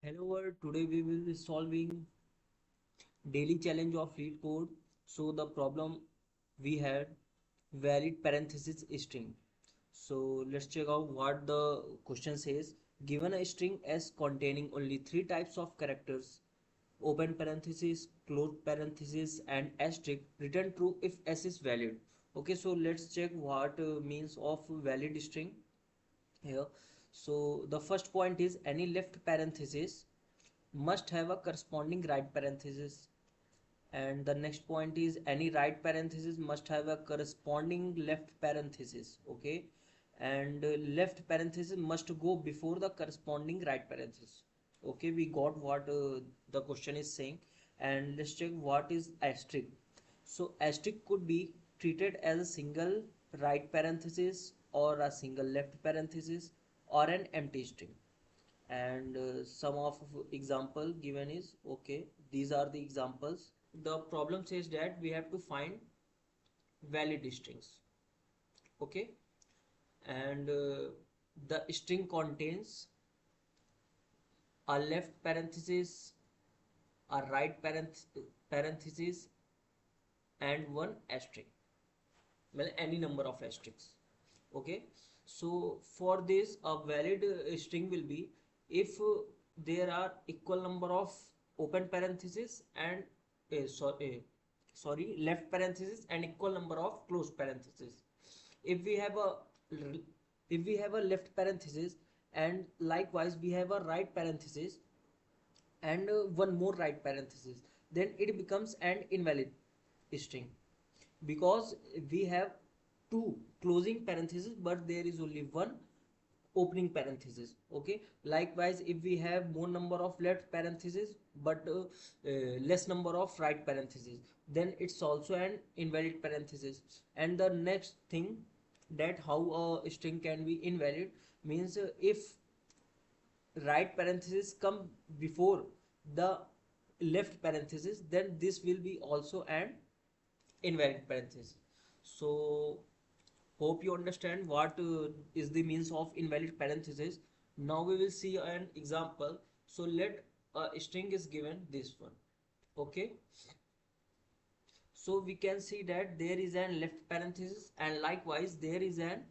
Hello world, today we will be solving daily challenge of read code. So the problem we had valid parenthesis string. So let's check out what the question says. Given a string S containing only three types of characters, open parenthesis, close parenthesis and asterisk, return true if S is valid. Okay, so let's check what means of valid string here. So the first point is any left parenthesis must have a corresponding right parenthesis, and the next point is any right parenthesis must have a corresponding left parenthesis. Okay, and left parenthesis must go before the corresponding right parenthesis. Okay, we got what the question is saying. And let's check what is asterisk. So asterisk could be treated as a single right parenthesis or a single left parenthesis or an empty string. And some of example given is, okay, these are the examples. The problem says that we have to find valid strings. Okay, and the string contains a left parenthesis, a right parenthesis and one asterisk, well any number of asterisks. Okay, so for this a valid string will be if there are equal number of open parenthesis and sorry left parenthesis and equal number of closed parenthesis. if we have a if we have a left parenthesis and likewise we have a right parenthesis and one more right parenthesis, then it becomes an invalid string because we have two closing parentheses but there is only one opening parenthesis. Okay, likewise if we have more number of left parentheses but less number of right parentheses, then it's also an invalid parenthesis. And the next thing that how a string can be invalid means if right parenthesis come before the left parenthesis, then this will be also an invalid parenthesis. So hope you understand what is the means of invalid parenthesis. Now we will see an example. So let a string is given this one. Okay, so we can see that there is an left parenthesis and likewise there is an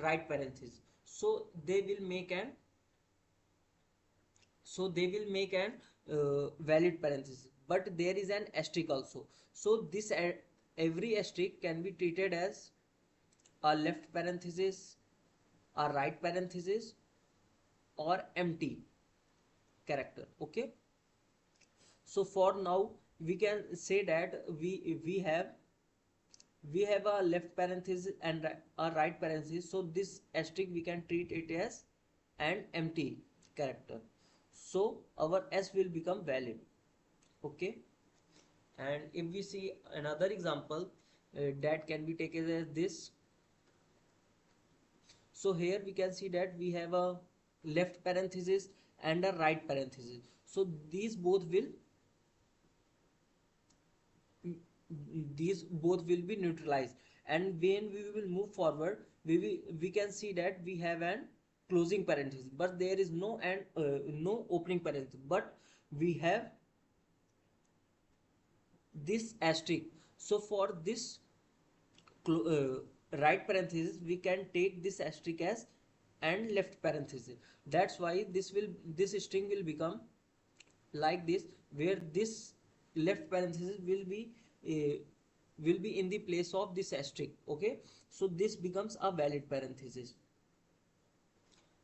right parenthesis. So they will make an valid parenthesis, but there is an asterisk also. So this every asterisk can be treated as a left parenthesis, a right parenthesis or empty character. Okay, so for now we can say that we have a left parenthesis and a right parenthesis, so this asterisk we can treat it as an empty character, so our s will become valid. Okay, and if we see another example that can be taken as this. So here we can see that we have a left parenthesis and a right parenthesis, so these both will be neutralized. And when we will move forward, we can see that we have an closing parenthesis but there is no opening parenthesis, but we have this asterisk. So for this right parenthesis we can take this asterisk as and left parenthesis. That's why this string will become like this, where this left parenthesis will be in the place of this asterisk. Okay, so this becomes a valid parenthesis.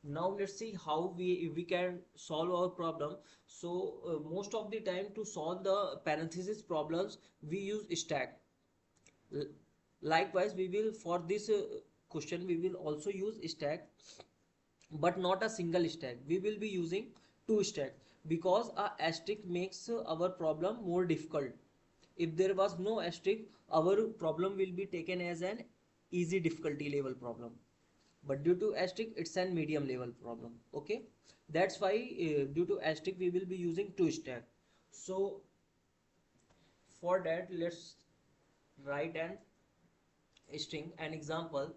Now let's see how we can solve our problem. So most of the time to solve the parenthesis problems we use stack. Likewise we will for this question we will also use stack, but not a single stack. We will be using two stacks because a asterisk makes our problem more difficult. If there was no asterisk, our problem will be taken as an easy difficulty level problem, but due to asterisk it's an medium level problem. Okay, that's why due to asterisk we will be using two stack. So for that let's write an string an example.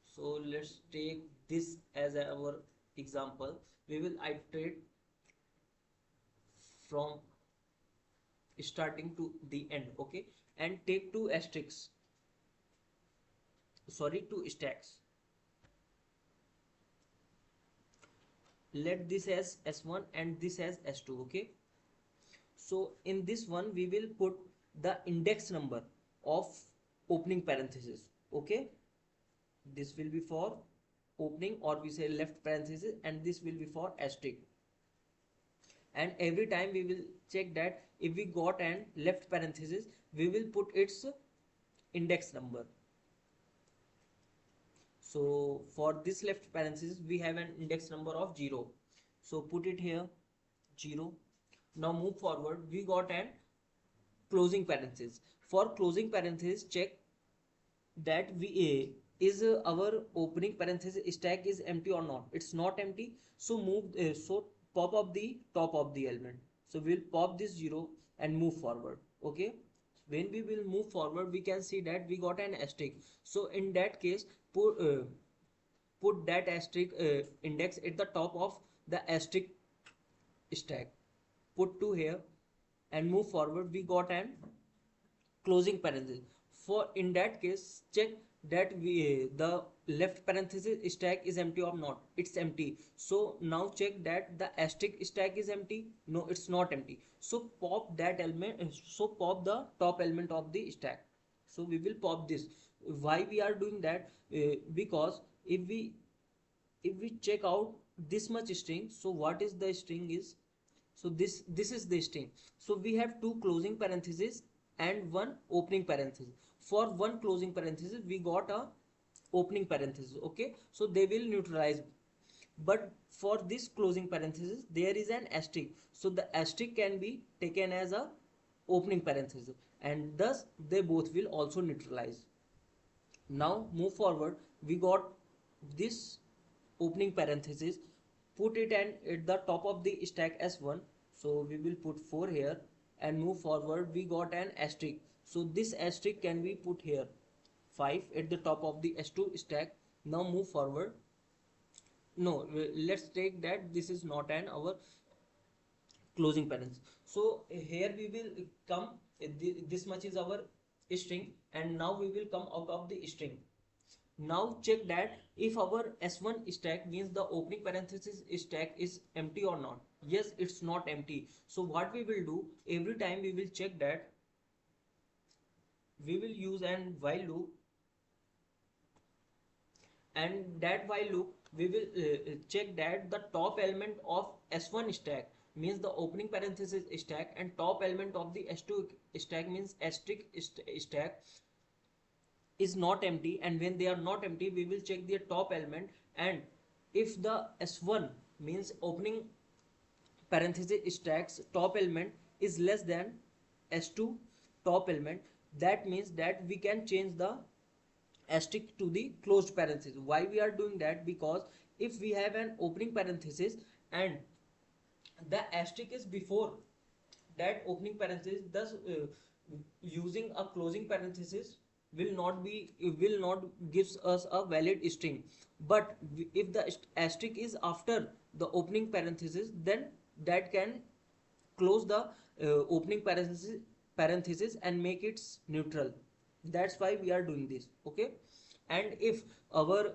So let's take this as our example. We will iterate from starting to the end. Okay, and take two asterisks, sorry, two stacks. Let this as s1 and this as s2. Okay, so in this one we will put the index number of opening parenthesis. Okay, this will be for opening, or we say left parenthesis, and this will be for asterisk. And every time we will check that if we got an left parenthesis, we will put its index number. So for this left parenthesis we have an index number of 0, so put it here 0. Now move forward, we got an closing parenthesis. For closing parenthesis, check that we is our opening parenthesis stack is empty or not. It's not empty, so move so pop up the top of the element. So we'll pop this 0 and move forward. Okay, when we will move forward, we can see that we got an asterisk. So in that case, put that asterisk index at the top of the asterisk stack. Put 2 here and move forward. We got an closing parenthesis. For in that case, check that the left parenthesis stack is empty or not. It's empty. So now check that the asterisk stack is empty. No, it's not empty. So pop that element. So pop the top element of the stack. So we will pop this. Why we are doing that? Because if we check out this much string, so what is the string is, so this is the string. So we have two closing parentheses and one opening parenthesis. For one closing parenthesis we got a opening parenthesis. Okay, so they will neutralize, but for this closing parenthesis there is an asterisk, so the asterisk can be taken as a opening parenthesis, and thus they both will also neutralize. Now move forward, we got this opening parenthesis, put it and at the top of the stack s1, so we will put 4 here and move forward. We got an asterisk, so this asterisk can be put here 5 at the top of the s2 stack. Now move forward. No, let's take that this is not an our closing parenthesis. So here we will come, this much is our string, and now we will come out of the string. Now check that if our s1 stack means the opening parenthesis stack is empty or not. Yes, it's not empty. So what we will do, every time we will check that, we will use an while loop, and that while loop we will check that the top element of s1 stack means the opening parenthesis stack, and top element of the s2 stack means asterisk stack is not empty. And when they are not empty, we will check their top element, and if the s1 means opening parenthesis stacks top element is less than s2 top element, that means that we can change the asterisk to the closed parenthesis. Why we are doing that? Because if we have an opening parenthesis and the asterisk is before that opening parenthesis, thus using a closing parenthesis will not gives us a valid string. But if the asterisk is after the opening parenthesis, then that can close the opening parenthesis and make it neutral. That's why we are doing this. Okay, and if our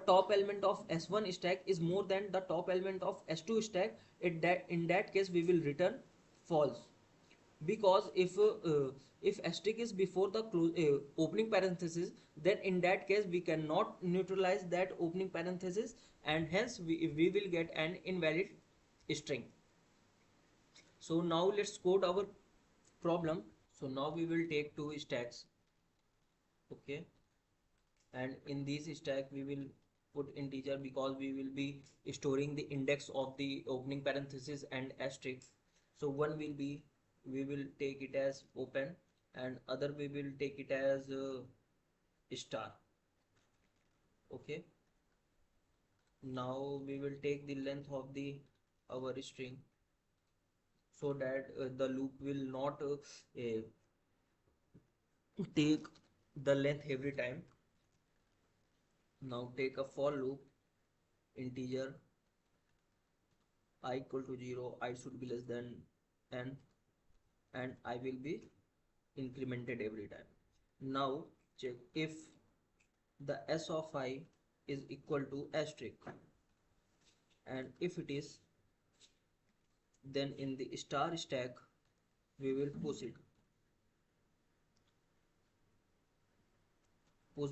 top element of s1 stack is more than the top element of s2 stack, in that case we will return false. Because if asterisk is before the opening parenthesis, then in that case we cannot neutralize that opening parenthesis, and hence we will get an invalid string. So now let's code our problem. So now we will take two stacks. Okay, and in this stack we will put integer, because we will be storing the index of the opening parenthesis and asterisk. So one will be, we will take it as open, and other we will take it as star. Okay, now we will take the length of the our string, so that the loop will not take the length every time. Now take a for loop, integer I equal to 0, I should be less than n, and I will be incremented every time. Now check if the s of I is equal to asterisk, and if it is, then in the star stack we will push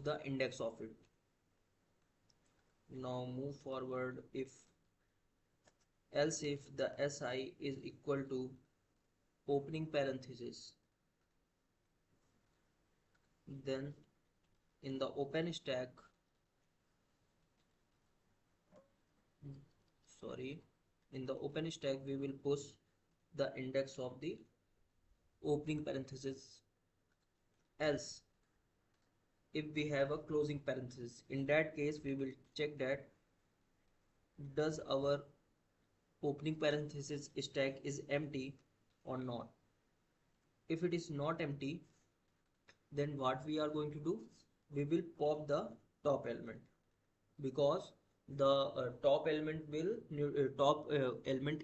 the index of it. Now move forward. If else if the si is equal to opening parenthesis, then in the open stack, sorry, in the open stack we will push the index of the opening parenthesis. Else if we have a closing parenthesis, in that case we will check that does our opening parenthesis stack is empty or not. If it is not empty, then what we are going to do, we will pop the top element, because the top element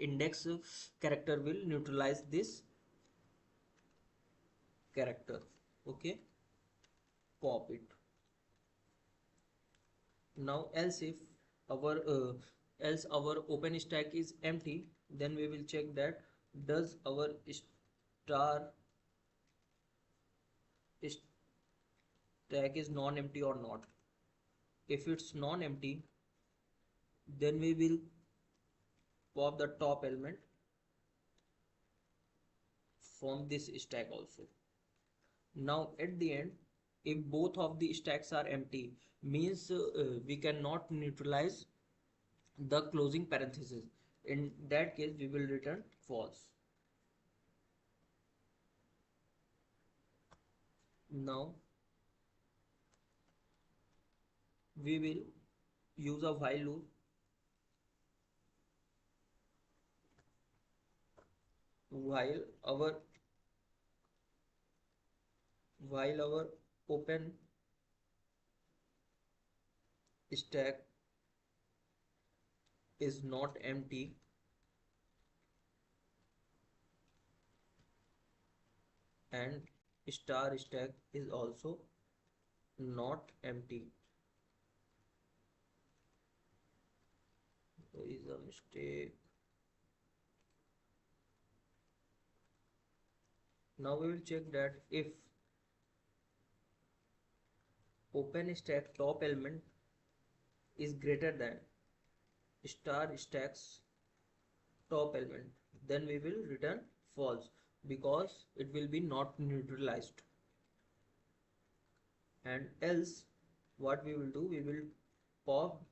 index character will neutralize this character. Okay, pop it. Now our uh, else our open stack is empty, then we will check that does our star stack is non-empty or not. If it's non-empty, then we will pop the top element from this stack also. Now at the end, if both of the stacks are empty, means we cannot neutralize the closing parenthesis. In that case we will return false. Now we will use a while loop. While our open stack is not empty, and star stack is also not empty. There is a mistake. Now we will check that if open stack top element is greater than star stack's top element, then we will return false, because it will be not neutralized. And else what we will do, we will pop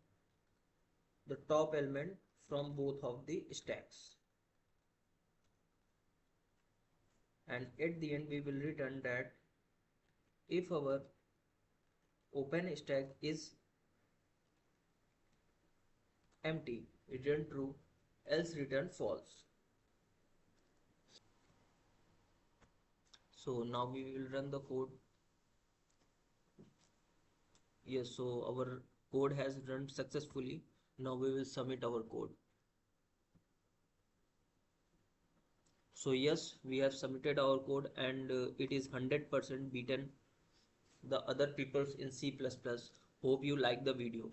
the top element from both of the stacks, and at the end we will return that if our open stack is empty, return true, else return false. So now we will run the code. Yes, so our code has run successfully. Now we will submit our code. So yes, we have submitted our code, and it is 100% beaten the other people's in C++. Hope you like the video.